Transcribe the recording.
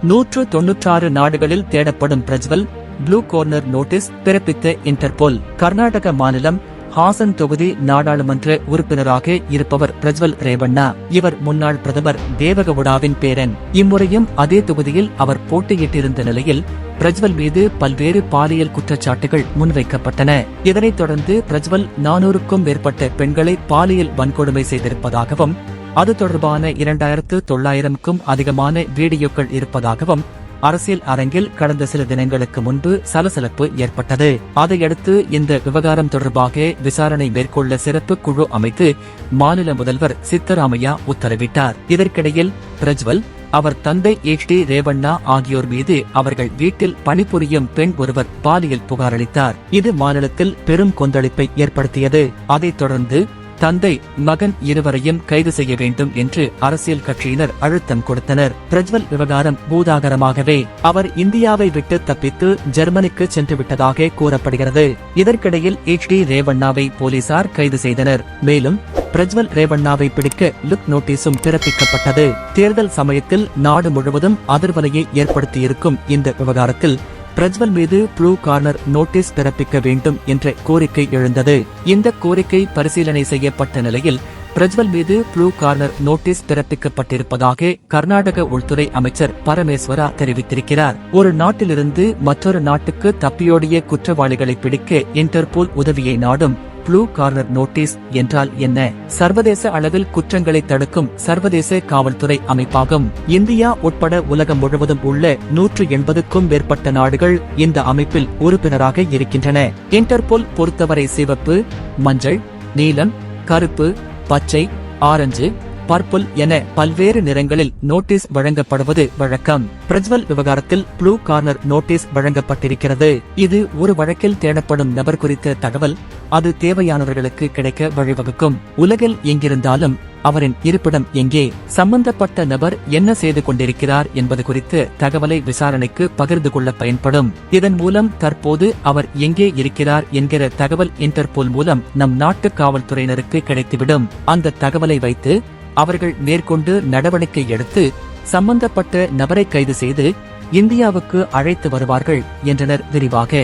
196 நாடுகளில் தேடப்படும் Prajwal blue corner notice பிறப்பித்த இன்டர்போல். கர்நாடக மாநிலம் ஹாசன் தொகுதி நாடாளுமன்ற உறுப்பினராக இருப்பவர் பிரஜ்வல் ரேவண்ணா. இவர் முன்னாள் பிரதமர் தேவகவுடாவின் பேரன். இம்முறையும் அதே தொகுதியில் அவர் போட்டியிட்டிருந்த நிலையில் பிரஜ்வல் மீது பல்வேறு பாலியல் குற்றச்சாட்டுகள் முன்வைக்கப்பட்டன. இதனைத் தொடர்ந்து பிரஜ்வல் 400க்கும் மேற்பட்ட பெண்களை பாலியல் வன்கொடுமை செய்திருப்பதாகவும் அது தொடர்பான 2900க்கும் அதிகமான வீடியோக்கள் இருப்பதாகவும் அரசியல் அரங்கில் கடந்த சில தினங்களுக்கு முன்பு சலசலப்பு ஏற்பட்டது. அதையடுத்து இந்த விவகாரம் தொடர்பாக விசாரணை மேற்கொள்ள சிறப்பு குழு அமைத்து மாநில முதல்வர் சித்தராமையா உத்தரவிட்டார். இதற்கிடையில் பிரஜ்வல், அவர் தந்தை HD ரேவண்ணா ஆகியோர் மீது அவர்கள் வீட்டில் பணிபுரியும் பெண் ஒருவர் பாலியல் புகார் அளித்தார். இது மாநிலத்தில் பெரும் கொந்தளிப்பை ஏற்படுத்தியது. அதைத் தொடர்ந்து தந்தை, மகன் இருவரையும் கைது செய்ய வேண்டும் என்று அரசியல் கட்சியினர் அழுத்தம் கொடுத்தனர். பிரஜ்வல் விவகாரம் பூதாகரமாகவே அவர் இந்தியாவை விட்டு தப்பித்து ஜெர்மனிக்கு சென்று விட்டதாக கூறப்படுகிறது. இதற்கிடையில் HD ரேவண்ணாவை போலீசார் கைது செய்தனர். மேலும் பிரஜ்வல் ரேவண்ணாவை பிடிக்க லுக் நோட்டீஸும் பிறப்பிக்கப்பட்டது. தேர்தல் சமயத்தில் நாடு முழுவதும் அதிர்வலையை ஏற்படுத்தியிருக்கும் இந்த விவகாரத்தில் பிரஜ்வல் மீது ப்ளூ கார்னர் நோட்டீஸ் பிறப்பிக்க வேண்டும் என்ற கோரிக்கை எழுந்தது. இந்த கோரிக்கை பரிசீலனை செய்யப்பட்ட நிலையில் பிரஜ்வல் மீது ப்ளூ கார்னர் நோட்டீஸ் பிறப்பிக்கப்பட்டிருப்பதாக கர்நாடக உள்துறை அமைச்சர் பரமேஸ்வரா தெரிவித்திருக்கிறார். ஒரு நாட்டிலிருந்து மற்றொரு நாட்டுக்கு தப்பியோடிய குற்றவாளிகளை பிடிக்க இன்டர்போல் உதவியை நாடும் ப்ளூ கார்னர் நோட்டீஸ் என்றால் என்ன? சர்வதேச அளவில் குற்றங்களை தடுக்கும் சர்வதேச காவல்துறை அமைப்பாகும். இந்தியா உட்பட உலகம் முழுவதும் உள்ள 180க்கும் மேற்பட்ட நாடுகள் இந்த அமைப்பில் உறுப்பினராக இருக்கின்றன. இன்டர்போல் பொறுத்தவரை சிவப்பு, மஞ்சள், நீலம், கருப்பு, பச்சை, ஆரஞ்சு, பர்பிள் என பல்வேறு நிறங்களில் நோட்டீஸ் வழங்கப்படுவது வழக்கம். பிரஜ்வல் விவகாரத்தில் ப்ளூ கார்னர் நோட்டீஸ் வழங்கப்பட்டிருக்கிறது. இது ஒரு வழக்கில் தேடப்படும் நபர் குறித்த தகவல். அது தேவையானவர்களுக்கு கிடைக்க வழிவகுக்கும். உலகில் எங்கிருந்தாலும் அவரின் இருப்பிடம் எங்கே, சம்பந்தப்பட்ட நபர் என்ன செய்து கொண்டிருக்கிறார் என்பது குறித்த தகவலை விசாரணைக்கு பகிர்ந்து கொள்ள பயன்படும். இதன் மூலம் தற்போது அவர் எங்கே இருக்கிறார் என்கிற தகவல் இன்டர்போல் மூலம் நம் நாட்டு காவல்துறையினருக்கு கிடைத்துவிடும். அந்த தகவலை வைத்து அவர்கள் மேற்கொண்டு நடவடிக்கை எடுத்து சம்பந்தப்பட்ட நபரை கைது செய்து இந்தியாவுக்கு அழைத்து வருவார்கள் என்றனர் விரிவாக.